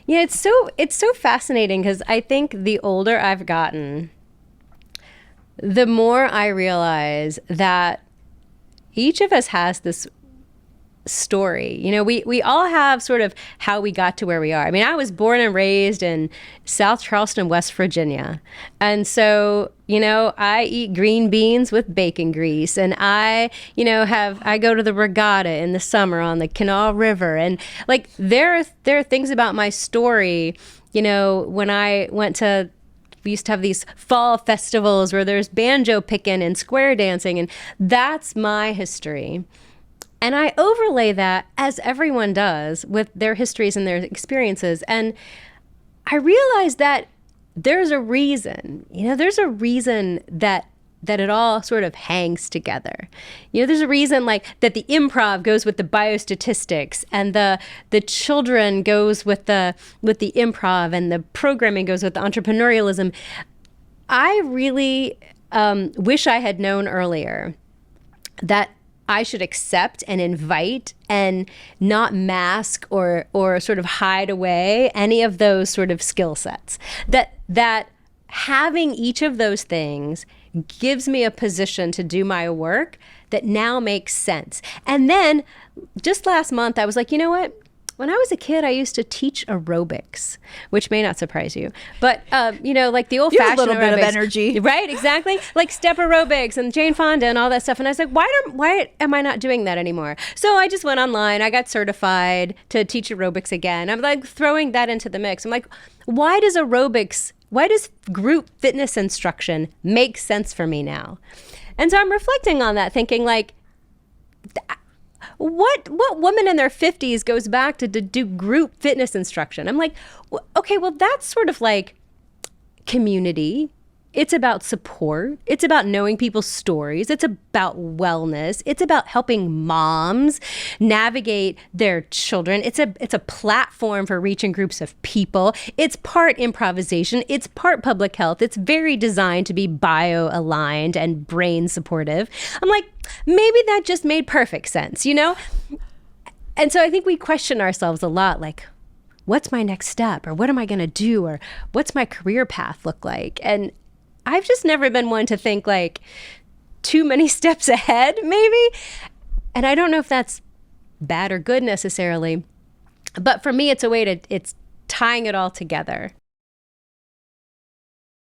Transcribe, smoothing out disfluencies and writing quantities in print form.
Yeah, it's so fascinating because I think the older I've gotten, the more I realize that each of us has this story. We all have sort of how we got to where we are. I mean, I was born and raised in South Charleston, West Virginia. And so, I eat green beans with bacon grease, and I go to the regatta in the summer on the Kanawha River. And like there are things about my story, when I went to we used to have these fall festivals where there's banjo picking and square dancing, and that's my history. And I overlay that, as everyone does, with their histories and their experiences. And I realized that there's a reason, there's a reason that it all sort of hangs together. There's a reason like that the improv goes with the biostatistics, and the children goes with the improv, and the programming goes with the entrepreneurialism. I really wish I had known earlier that I should accept and invite and not mask or sort of hide away any of those sort of skill sets. That having each of those things gives me a position to do my work that now makes sense. And then just last month, I was like, you know what? When I was a kid, I used to teach aerobics, which may not surprise you, but like the old-fashioned little bit of aerobics. energy, right? Exactly, like step aerobics and Jane Fonda and all that stuff. And I was like, why am I not doing that anymore? So I just went online. I got certified to teach aerobics again. I'm like throwing that into the mix. I'm like, why does group fitness instruction make sense for me now? And so I'm reflecting on that, thinking like, what woman in their 50s goes back to do group fitness instruction? I'm like, okay, well, that's sort of like community. It's about support. It's about knowing people's stories. It's about wellness. It's about helping moms navigate their children. It's a platform for reaching groups of people. It's part improvisation. It's part public health. It's very designed to be bio-aligned and brain supportive. I'm like, maybe that just made perfect sense, And so I think we question ourselves a lot, like, what's my next step? Or what am I going to do? Or what's my career path look like? And I've just never been one to think like too many steps ahead, maybe. And I don't know if that's bad or good necessarily, but for me, it's tying it all together.